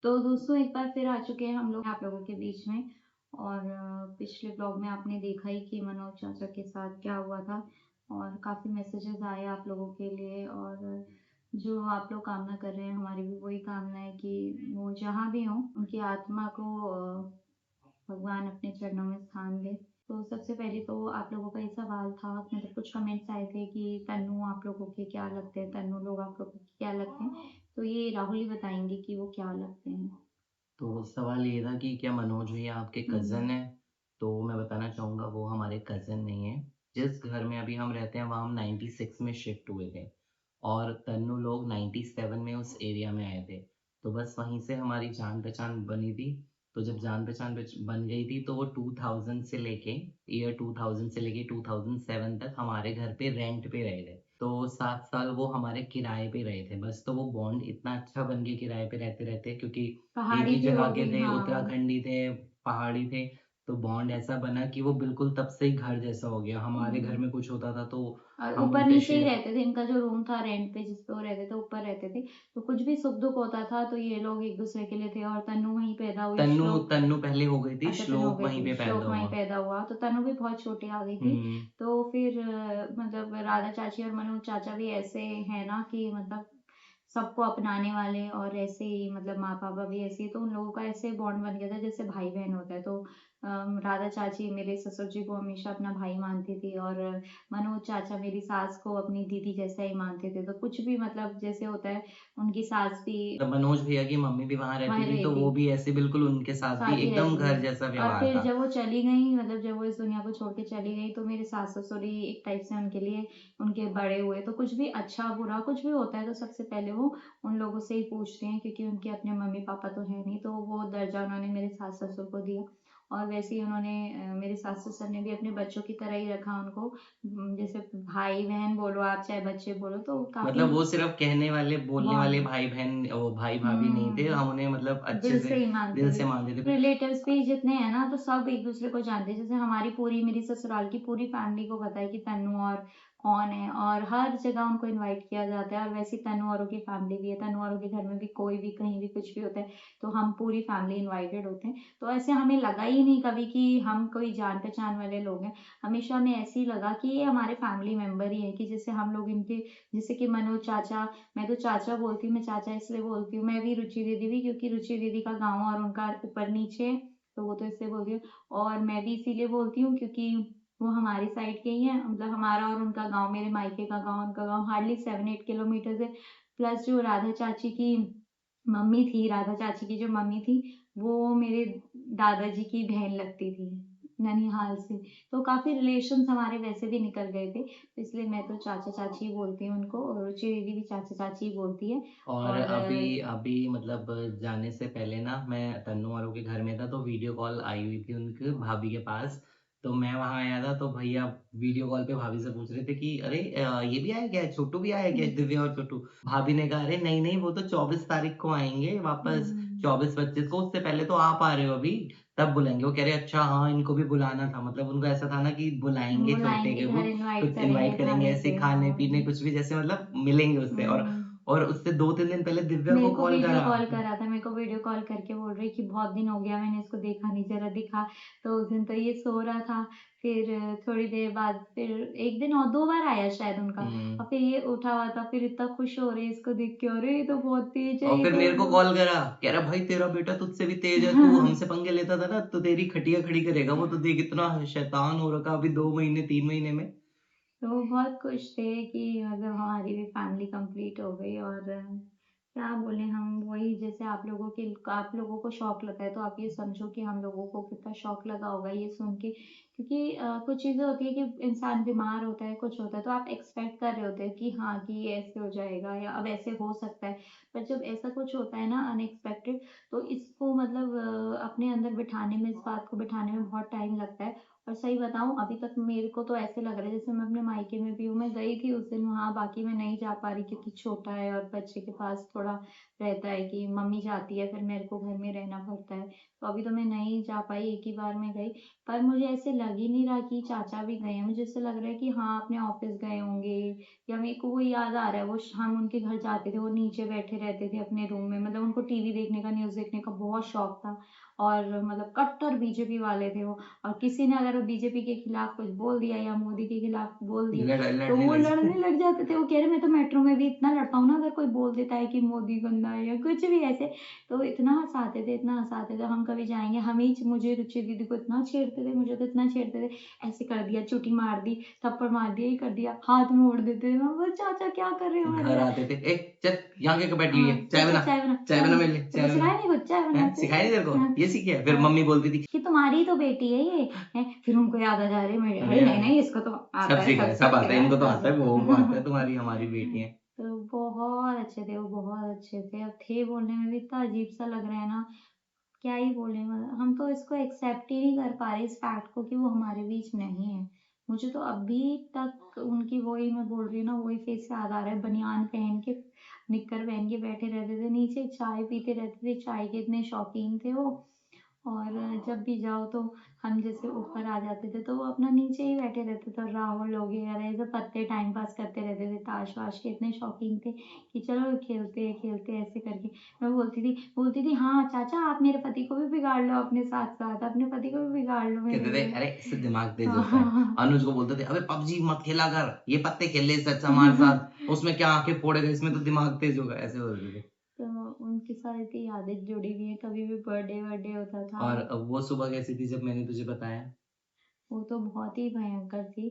तो दोस्तों एक बार फिर आ चुके हैं हम लोग आप लोगों के बीच में और पिछले ब्लॉग में आपने देखा ही कि मनोज चाचा के साथ क्या हुआ था और काफ़ी मैसेजेस आए आप लोगों के लिए और जो आप लोग कामना कर रहे हैं हमारी भी वही कामना है कि वो जहाँ भी हों उनकी आत्मा को भगवान अपने चरणों में स्थान दे। तो सबसे पहले तो आप लोगों का ये सवाल था मतलब कुछ कमेंट्स आए थे कि तन्नू आप लोगों के क्या लगते हैं, तन्नू लोग आप लोगों के क्या लगते हैं? तो ये राहुल ही बताएँगे कि वो क्या लगते हैं। तो सवाल ये था कि क्या मनोज भैया आपके हुँ। कज़न हैं? तो मैं बताना चाहूँगा वो हमारे कज़न नहीं हैं। जिस घर में अभी हम रहते हैं वहाँ हम 96 में शिफ्ट हुए थे और तन्नू लोग 97 में उस एरिया में आए थे। तो बस वहीं से हमारी जान-पहचान बनी थी। तो जब जान-पहचान बन गई थी तो वो 2000 से लेके ईयर 2000 से लेके 2007 तक हमारे घर पे रेंट पे रहे थे। तो 7 साल वो हमारे किराए पे रहे थे बस, तो वो बॉन्ड इतना अच्छा बन गया किराए पे रहते-रहते क्योंकि एक पहाड़ी ही थे जगह वो के भी, थे, हाँ। उत्तराखंडी थे, पहाड़ी थे, तो बॉन्ड ऐसा बना कि वो बिल्कुल तब से ही घर जैसा हो गया। हमारे घर हुँ। में कुछ होता था तो और हम उल्टे ऊपर-नीचे ही शेयर रहते थे, इनका जो रूम था रेंट पे जिस पे वो रहते थे, ऊपर रहते थे। तो कुछ भी सुख-दुख होता था तो ये लोग एक-दूसरे के लिए थे और तन्नू वहीं पैदा हुई, तन्नू श्लोक तन्नू पहले हो गई थी, अच्छा तन्नू हो श्लोक गई वहीं थी, पे पैदा श्लोक वहीं हुआ। पैदा हुआ, तो तन्नू भी बहुत छोटी आ गई थी। हुँ। तो फिर मतलब राधा चाची और मनोज चाचा भी ऐसे हैं ना कि मतलब सबको अपनाने वाले और ऐसे ही मतलब माँ-पापा भी ऐसे ही, तो उन लोगों का ऐसे बॉन्ड बन गया था जैसे भाई-बहन होता है। तो राधा चाची मेरे ससुर जी को हमेशा अपना भाई मानती थी और मनोज चाचा मेरी सास को अपनी दीदी जैसा ही मानते थे। तो कुछ भी मतलब जैसे होता है, उनकी सास भी मतलब मनोज भैया की मम्मी भी वहाँ रहती वहीं थी, रही तो थी। वो भी ऐसे बिल्कुल उनके साथ भी साथ ही एकदम रहती घर थी। जैसा और व्यवहार फिर था। जब वो चली गईं मतलब जब वो इस दुनिया को छोड़ के चली गईं तो मेरे सास-ससुर ही एक टाइप से उनके लिए उनके बड़े हुए। तो कुछ भी अच्छा-बुरा कुछ भी होता है तो सबसे पहले वो उन लोगों से ही पूछते हैं क्योंकि उनके अपने मम्मी-पापा तो हैं नहीं, तो वो दर्जा उन्होंने मेरे सास-ससुर को दिया। और वैसे ही उन्होंने मेरे सास-ससुर ने भी अपने बच्चों की तरह ही रखा उनको। जैसे भाई-बहन बोलो आप चाहे बच्चे बोलो तो काफ़ी मतलब वो सिर्फ़ कहने वाले, बोलने वाले बॉन्ड भाई-बहन वो भाई-भाभी नहीं थे, हुँ। हम उन्हें मतलब अच्छे दिल से से ही मानते दिल थे। से मानते थे। रिलेटिव्स भी जितने हैं ना तो सब एक-दूसरे को जानते हैं। जैसे हमारी पूरी मेरी ससुराल की पूरी फैमिली को पता है कि तन्नू और कौन है और हर जगह उनको इनवाइट किया जाता है और वैसे ही तन्नू औरों की फैमिली भी है। तन्नू औरों के घर में भी कोई भी कहीं भी कुछ भी होता है तो हम पूरी फैमिली इनवाइटेड होते हैं। तो ऐसे हमें लगा ही नहीं कभी कि हम कोई जान-पहचान वाले लोग हैं। हमेशा हमें ऐसे ही लगा कि ये हमारे फैमिली मेंबर ही हैं कि जैसे हम लोग इनके जैसे कि मनोज चाचा मैं तो चाचा बोलती हूँ, मैं चाचा इसलिए बोलती हूँ, मैं भी रुचि दीदी भी क्योंकि रुचि दीदी का गाँव और उनका ऊपर-नीचे है, तो वो तो इसलिए बोलती हूँ और मैं भी इसीलिए बोलती हूँ क्योंकि वो हमारी साइड के ही हैं, मतलब हमारा और उनका गाँव, मेरे मायके का गाँव, उनका गाँव हार्डली 7-8 किलोमीटर्स है। प्लस जो राधा चाची की मम्मी थी, राधा चाची की जो मम्मी थी, वो मेरे दादाजी की बहन लगती थी, ननिहाल से। तो काफ़ी रिलेशंस हमारे वैसे भी निकल गए थे, तो इसलिए मैं तो चाचा-चाची ही बोलती हूँ उनको और रुचि दीदी भी चाचा-चाची ही बोलती है और और अभी अभी मतलब जाने से पहले ना मैं तन्नू औरों के घर में था तो वीडियो कॉल आई हुई थी उनकी भाभी के पास। तो मैं वहाँ आया था तो भैया वीडियो कॉल पे भाभी से पूछ रहे थे कि अरे ये भी आया क्या? छोटू भी आया क्या? हुँ, दिव्या और छोटू। भाभी ने कहा अरे नहीं, नहीं वो तो 24 तारीख को आएँगे वापस, हुँ। 24-25 को, उससे पहले तो आप आ रहे हो अभी, तब बुलाएँगे। वो कह रहे अच्छा हाँ, इनको भी बुलाना था। मतलब उनको ऐसा था ना कि बुलाएँगे छोटे बुलाएँगे, के वो, घर इनवाइट कुछ करेंगे इनवाइट करेंगे खाने ऐसे पे, खाने-पीने हाँ। कुछ भी जैसे मतलब मिलेंगे उससे हुँ। और उससे 2-3 दिन पहले दिव्या मेरे को को कॉल वीडियो करा। कॉल करा था, मेरे को वीडियो कॉल करके बोल रही कि बहुत दिन हो गया मैंने इसको देखा नहीं, ज़रा दिखा। तो उस दिन तो ये सो रहा था, फिर थोड़ी देर बाद फिर 1 दिन और 2 बार आया शायद उनका हुँ। और फिर ये उठा हुआ था, फिर इतना खुश हो रहे हैं इसको देख के, अरे! ये तो बहुत तेज़ है, और ये फिर तो मेरे को कॉल करा, कह रहा भाई तेरा बेटा तुझसे भी तेज है, तू हमसे पंगे लेता था ना तो तेरी खटिया खड़ी करेगा वो, तो देख इतना शैतान हो रखा अभी 2 महीने 3 महीने में। तो वो बहुत खुश थे कि मतलब हमारी भी फैमिली कंप्लीट हो गई और क्या बोलें हम वही जैसे आप लोगों को शौक लगा है तो आप ये समझो कि हम लोगों को कितना शौक लगा होगा ये सुन के क्योंकि कुछ चीज़ें होती है कि इंसान बीमार होता है कुछ होता है तो आप एक्सपेक्ट कर रहे होते हैं कि हाँ कि ये ऐसे हो जाएगा या अब ऐसे हो सकता है पर जब ऐसा कुछ होता है ना अनएक्सपेक्टेड तो इसको मतलब अपने अंदर बिठाने में इस बात को बिठाने में बहुत टाइम लगता है और सही बताऊँ अभी तक मेरे को तो ऐसे लग रहा है जैसे मैं अपने मायके में भी हूँ, मैं गई थी उस दिन वहाँ, बाकी मैं नहीं जा पा रही क्योंकि छोटा है और बच्चे के पास थोड़ा रहता है कि मम्मी जाती है फिर मेरे को घर में रहना पड़ता है। तो अभी तो मैं नहीं जा पाई, एक ही बार में गई। पर मुझे ऐसे लग ही नहीं रहा कि चाचा भी गए हैं, मुझे ऐसा लग रहा है कि हाँ, अपने ऑफ़िस गए होंगे, या मेरे को वो याद आ रहा है वो हम उनके घर जाते थे, वो नीचे बैठे रहते थे अपने रूम में, मतलब उनको टीवी देखने का, न्यूज़ देखने का बहुत शौक था और मतलब कट्टर बीजेपी वाले थे वो। और किसी ने अगर बीजेपी के खिलाफ कुछ बोल दिया या मोदी के खिलाफ बोल दिया तो लड़ने वो लग लड़ने जाए। लग जाते थे। वो कह रहे मैं तो मेट्रो में भी इतना लड़ता हूँ ना, अगर कोई बोल देता है कि मोदी गंदा है या कुछ भी ऐसे, तो इतना हँसाते थे, इतना हँसाते थे। हम कभी जाएँगे, हम ही मुझे रुचि दीदी को इतना छेड़ते थे, मुझे तो इतना छेड़ते थे, ऐसे कर दिया, चुटी मार दी, थप्पड़ मार दिया, ये कर दिया, हाथ मोड़ देते थे। मैं बोला चाचा क्या कर रहे हो मेरे घर साथ? आते थे, ए चल यहाँ के बैठ गई हाँ, है, चल चाय चल बना, चाय चाय बना बना। मेरे लिए, तेरे को चाय बना। सिखाया नहीं कुछ चाय हैं बनाते? सिखाई नहीं तेरे को, हाँ, ये सीखी है? फिर हाँ। मम्मी बोलती थी कि तुम्हारी ही तो बेटी है ये, हैं? फिर उनको याद आ जा रही है मेरे, अरे अरे नहीं, यार नहीं इसको तो आता सब है, सीखा सब है, सब सीख के आता है, गया है, इनको तो सब आता है, सीख वो आता है, के। तुम्हारी हमारी बेटी है। तो बहुत अच्छे थे वो, बहुत अच्छे थे। अब थे बोलने में भी इतना अजीब-सा लग रहा है ना, क्या ही बोले, मतलब हम तो इसको एक्सेप्ट ही नहीं कर पा रहे इस फैक्ट को कि वो हमारे बीच नहीं है। मुझे तो अभी तक उनकी वही, मैं बोल रही हूँ ना, वही फेस याद आ रहा है, बनियान पहन के, निक्कर पहन के बैठे रहते थे नीचे, चाय पीते रहते थे, चाय के इतने शौकीन थे वो। और जब भी जाओ तो हम जैसे ऊपर आ जाते थे तो वो अपना नीचे ही बैठे रहते थे, और राहुल हो गए और ऐसे पत्ते टाइम पास करते रहते थे, ताश वाश के इतने शौकीन थे कि चलो खेलते हैं खेलते हैं ऐसे करके। मैं बोलती थी हाँ चाचा आप मेरे पति को भी बिगाड़ लो, अपने साथ साथ अपने पति को भी बिगाड़ लो मेरे कहते थे लिए। अरे इससे दिमाग तेज हाँ, होता है। हाँ, अनुज को बोलते थे अबे पबजी मत खेला कर, ये पत्ते खेल ले इससे अच्छा हमारे हाँ। साथ, उसमें क्या आंखें फोड़ेगा, इसमें तो दिमाग तेज होगा, ऐसे बोलते थे। तो उनके साथ इतनी यादें जुड़ी हुई है, कभी भी बर्थडे वर्डे होता था। और वो सुबह कैसी थी जब मैंने तुझे बताया? वो तो बहुत ही भयंकर थी,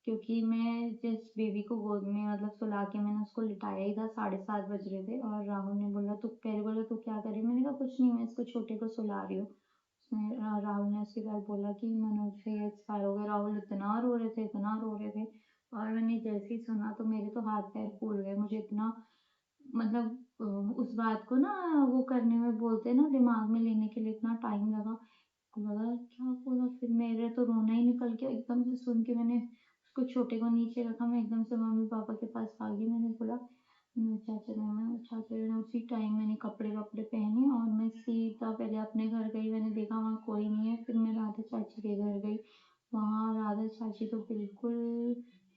क्योंकि मैं जिस बेबी को गोद में मतलब सुला के मैंने उसको लिटाया ही था, 7:30 बज रहे थे और राहुल ने बोला तू, पहले बोला तू क्या कर रही है? मैंने कहा कुछ नहीं, मैं इसको छोटे को सुला रही हूँ। उसने राहुल ने उसके बाद बोला कि मनोज भैया एक्सपायर हो गए। राहुल इतना रो रहे थे, इतना रो रहे थे, और मैंने जैसे ही सुना तो मेरे तो हाथ पैर फूल गए। मुझे इतना मतलब उस बात को ना वो करने में, बोलते हैं ना, दिमाग में लेने के लिए इतना टाइम लगा। लगा क्या बोला, फिर मेरे तो रोना ही निकल गया एकदम से सुन के। मैंने उसको छोटे को नीचे रखा, मैं एकदम से मम्मी पापा के पास आ गई। मैंने बोला चाचा ने उसी टाइम मैंने कपड़े वपड़े पहने और मैं सीधा पहले अपने घर गई। मैंने देखा वहाँ कोई नहीं है, फिर मैं राधा चाची के घर गई। वहाँ राधा चाची तो बिल्कुल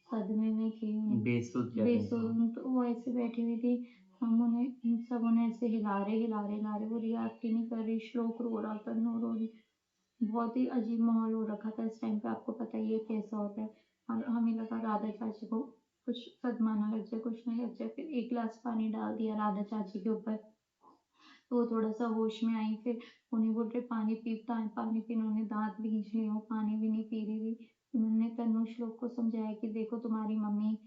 सदमे में थी, बेसुध क्या थे वो? बेसुध। तो वो ऐसे बैठी हुई थी, हम उन्हें सब उन्हें ऐसे हिला रहे, वो रिएक्ट ही नहीं कर रही। श्लोक रो रहा था, नूर रो रही। बहुत ही अजीब माहौल हो रखा था इस टाइम पे, आपको पता ही है कैसा होता है। और हमें लगा राधा चाची को कुछ सदमा ना लग जाए, कुछ ना लग जाए। फिर एक गिलास पानी डाल दिया राधा चाची के ऊपर, तो वो थोड़ा सा होश में आई। फिर उन्हें बोल रहे पानी पी, पानी पी, उन्होंने दांत भींच लिए, वो पानी भी नहीं पी रही थी। उन्होंने तनु श्लोक को समझाया कि देखो तुम्हारी मम्मी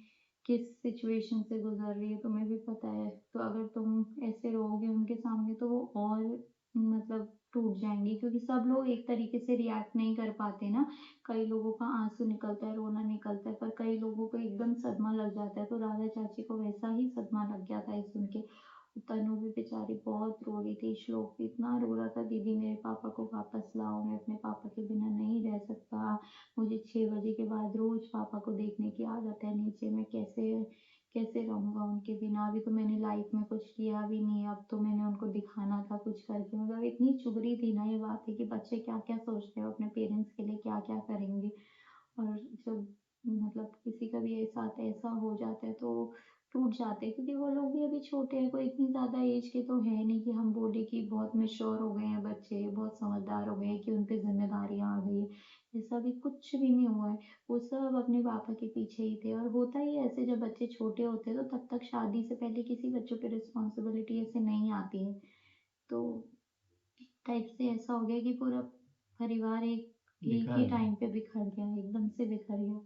किस सिचुएशन से गुजर रही है, तुम्हें भी पता है, तो अगर तुम ऐसे रहोगे उनके सामने तो वो और मतलब टूट जाएंगी, क्योंकि सब लोग एक तरीके से रिएक्ट नहीं कर पाते ना। कई लोगों का आंसू निकलता है, रोना निकलता है, पर कई लोगों को एकदम सदमा लग जाता है। तो राधा चाची को वैसा ही सदमा लग गया था ये सुन के। तनु भी बेचारी बहुत रो रही थी, श्लोक भी इतना रो रहा था, दीदी मेरे पापा को वापस लाओ, मैं अपने पापा के बिना नहीं रह सकता, मुझे 6 बजे के बाद रोज पापा को देखने की आदत है नीचे, मैं कैसे कैसे रहूँगा उनके बिना। अभी तो मैंने लाइफ में कुछ किया भी नहीं है, अब तो मैंने उनको दिखाना था कुछ करके। मतलब इतनी चुभ रही थी ना ये बात है कि बच्चे क्या क्या सोचते हैं, अपने पेरेंट्स के लिए क्या क्या करेंगे। और जब मतलब किसी का भी साथ ऐसा हो जाता है तो टूट जाते हैं, क्योंकि वो लोग भी अभी छोटे हैं, कोई इतनी ज़्यादा एज के तो है नहीं कि हम बोले कि बहुत मैच्योर हो गए हैं बच्चे, बहुत समझदार हो गए हैं कि उन पे ज़िम्मेदारियाँ आ गई हैं। ऐसा भी कुछ भी नहीं हुआ है। वो सब अपने पापा के पीछे ही थे। और होता ही है ऐसे, जब बच्चे छोटे होते हैं तो तब तक शादी से पहले किसी बच्चों पे रिस्पॉन्सिबिलिटी ऐसे नहीं आती है। तो एक टाइप से ऐसा हो गया कि पूरा परिवार एक बिखर ही गए। टाइम पे बिखर गया, एकदम से बिखर गया।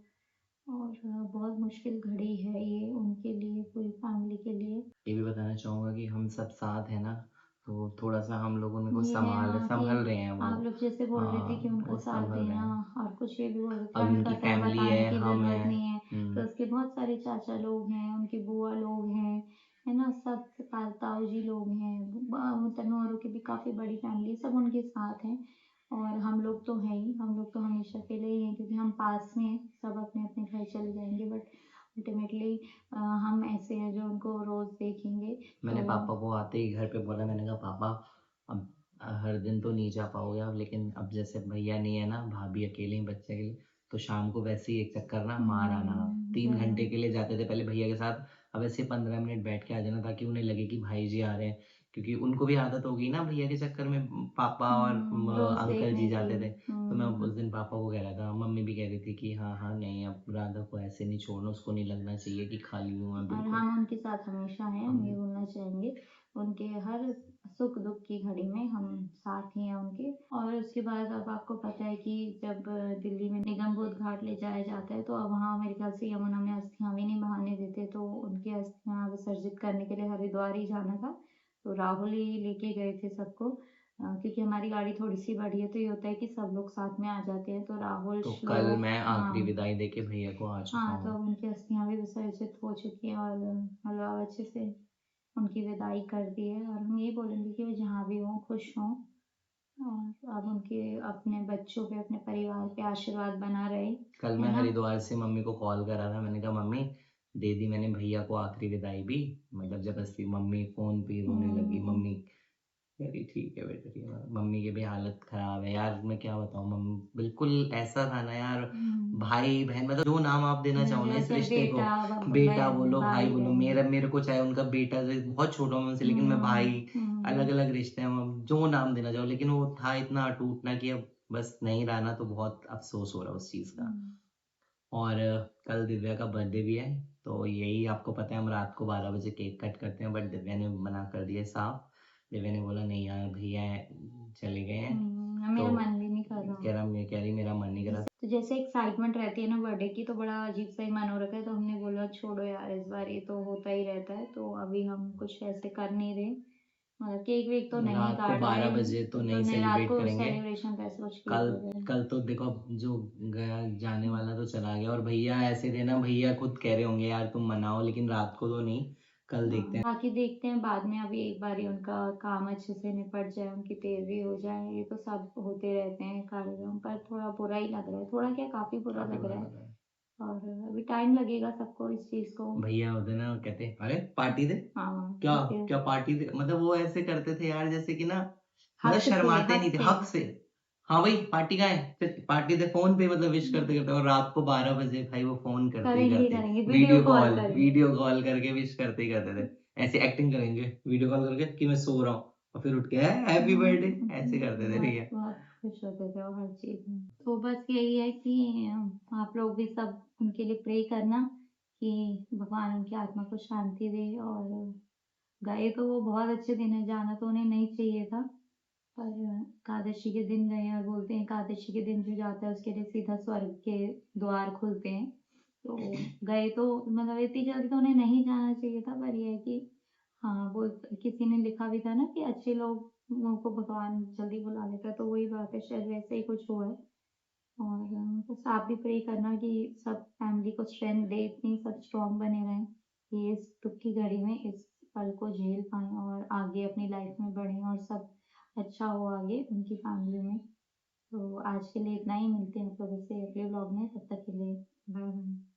और बहुत मुश्किल घड़ी है ये उनके लिए, पूरी फैमिली के लिए। ये भी बताना चाहूंगा कि हम सब साथ हैं ना, तो थोड़ा सा हम लोग उनको ये है हाँ, कि संभल रहे हैं वो। आप लोग जैसे बोल रहे थे कि हाँ उनका वो साथ संभल रहे देना, हैं। और कुछ ये भी बोल रहे थे अभी उनकी अनकत है, फैमिली बताने है, की हम ज़रूरत हैं। नहीं है। तो उसके बहुत सारे चाचा लोग हैं, उनकी बुआ लोग हैं, है ना, सब ताऊ जी लोग हैं, तनु औरों की भी काफ़ी बड़ी फैमिली, सब उनके साथ हैं। और हम लोग तो हैं ही, हम लोग तो हमेशा के लिए ही हैं क्योंकि हम पास में हैं, सब अपने-अपने घर चले जाएँगे बट अल्टीमेटली हम ऐसे हैं जो उनको रोज़ देखेंगे। मैंने तो पापा को आते ही घर पे बोला, मैंने कहा पापा अब हर दिन तो नहीं जा पाओगे आप, लेकिन अब जैसे भैया नहीं है ना, भाभी अकेले हैं बच्चे के लिए, तो शाम को वैसे ही एक चक्कर ना मार आना। 3 घंटे ज़रूर। के लिए जाते थे पहले भैया के साथ, अब ऐसे 15 मिनट बैठ के आ जाना ताकि उन्हें लगे कि भाई जी आ रहे हैं, क्योंकि उनको भी आदत हो गई ना भैया के चक्कर में, पापा और रोज़ अंकल जी देखने की। जाते थे। तो मैं हुँ। उस दिन पापा को कह रहा था, मम्मी भी कह रही थी कि हाँ हाँ नहीं, अब राधा को ऐसे नहीं छोड़ना, उसको नहीं लगना चाहिए कि खाली हूँ मैं और बिल्कुल। हम उनके साथ हमेशा हैं, हम ये हम बोलना चाहेंगे। उनके हर सुख-दुःख की घड़ी में हम साथ ही हैं उनके। और उसके बाद अब आपको पता है कि जब दिल्ली में निगम बोध घाट ले जाया जाता है, तो अब वहाँ मेरे ख्याल से यमुना में अस्थियाँ भी नहीं बहाने देते, तो उनकी अस्थियाँ विसर्जित करने के लिए हरिद्वार ही जाना था। तो राहुल ही लेके गए थे सबको क्योंकि हमारी गाड़ी थोड़ी-सी बड़ी है, तो ये होता है कि सब लोग साथ में आ जाते हैं, तो राहुल, तो कल श्लोक, मैं आखिरी हाँ। विदाई देके भैया को आ चुका हाँ, तो हूँ। अब उनकी अस्थियाँ भी विसर्जित हो चुकी हैं और मतलब अब अच्छे से उनकी विदाई कर दी है और हम यही बोलेंगे कि वो जहाँ भी हों, खुश हों और अब उनके अपने बच्चों पे, अपने परिवार पे आशीर्वाद बना रहे, कल है मैं ना? हरिद्वार से मम्मी को कॉल करा था, मैंने कहा मम्मी दे दी मैंने भैया को आखिरी विदाई भी, मतलब ज़बरदस्ती। मम्मी फ़ोन पे ही रोने लगी, हुँ, मम्मी कह रही ठीक है बेटा ठीक है। मम्मी की भी हालत ख़राब है यार, मैं क्या बताऊँ मम्मी बिल्कुल ऐसा था ना यार, हुँ। भाई-बहन मतलब जो नाम आप देना चाहो ना इस जैसे रिश्ते को, बेटा, बेटा बहन, बोलो, भाई बोलो, भाई-बहन। मेरा मेरे को चाहे उनका बेटा जो बहुत छोटा हूँ मैं उनसे, लेकिन मैं हुँ, भाई, हुँ, अलग-अलग रिश्ते हैं, अब जो नाम देना चाहो, लेकिन वो था इतना अटूट ना कि अब बस नहीं रहा ना, तो बहुत अफ़सोस हो रहा है उस चीज़ हुँ। का। और कल दिव्या का बर्थडे भी है, तो यही आपको पता है हम रात को 12 बजे केक कट करते हैं, बट दिव्या ने मना कर दिया साफ। दिव्या ने बोला नहीं यार भैया चले गए हैं, तो मेरा मन भी नहीं कर रहा। कह रही मेरा मन नहीं कर रहा। तो जैसे एक्साइटमेंट रहती है ना बर्थडे की तो बड़ा अजीब-सा ही मन हो रखा है, तो हमने बोला छोड़ो यार इस बार ये तो होता ही रहता है, तो अभी हम कुछ ऐसे कर नहीं रहे। केक-वेक तो नहीं रात को काट 12 रहे, बजे तो तो नहीं नहीं रात सेलिब्रेट को करेंगे। सेलिब्रेशन तो ऐसे कुछ कल कीजिएगा नहीं। कल तो देखो अब जो गया जाने वाला तो चला गया, और भैया ऐसे थे ना, भैया खुद कह रहे होंगे यार तुम मनाओ, लेकिन रात को तो नहीं, कल देखते हैं। बाकी देखते हैं बाद में अभी एक बारी उनका काम अच्छे से निपट जाए, उनकी तेज़ी हो जाए, ये तो सब होते रहते हैं कार्यक्रम पर थोड़ा बुरा ही लग रहा है, थोड़ा क्या काफ़ी बुरा काफ़ी लग बुरा रहा है लगा है। और अभी टाइम लगेगा सबको इस चीज़ को। भैया होते ना कहते अरे पार्टी दे, हाँ, क्या देखिए क्या पार्टी दे, मतलब वो ऐसे करते थे यार जैसे कि ना, मतलब शर्माते हक नहीं थे से। हक से। हाँ भाई पार्टी कहाँ है, फिर पार्टी दे फोन पे, मतलब विश करते करते, और रात को 12 बजे भाई वो फोन करते ही करेंगे, करते, करेंगे, वीडियो कॉल करेंगे। वीडियो कॉल करके विश करते ही करते थे। ऐसे एक्टिंग करेंगे वीडियो कॉल करके कि मैं सो रहा हूँ, और फिर उठ के हैप्पी बर्थडे ऐसे करते थे भैया। बहुत बहुत खुश होते थे वो हर चीज़ में। तो बस यही है कि आप लोग भी सब उनके लिए प्रे करना कि भगवान उनकी आत्मा को शांति दे और गए तो वो बहुत अच्छे दिन है, जाना तो उन्हें नहीं चाहिए था। पर एकादशी के दिन गए और बोलते हैं एकादशी के दिन जो जाता है उसके लिए सीधा स्वर्ग के द्वार खुलते हैं। तो गए तो मतलब इतनी जल्दी तो उन्हें नहीं जाना चाहिए था पर ये है कि हाँ, वो किसी ने लिखा भी था ना कि अच्छे लोगों को भगवान जल्दी बुला लेता है, तो वही बात है शायद वैसे ही कुछ हुआ है। और बस आप भी प्रे करना कि सब फैमिली को स्ट्रेंथ दे, इतनी सब स्ट्रॉन्ग बने रहें कि इस दुःख की घड़ी में इस पल को झेल पाएँ और आगे अपनी लाइफ में बढ़ें और सब अच्छा हो आगे उनकी फैमिली में। तो आज के लिए इतना ही, मिलते हैं आप लोगों से अगले व्लॉग में, तब तक के लिए बाय बाय।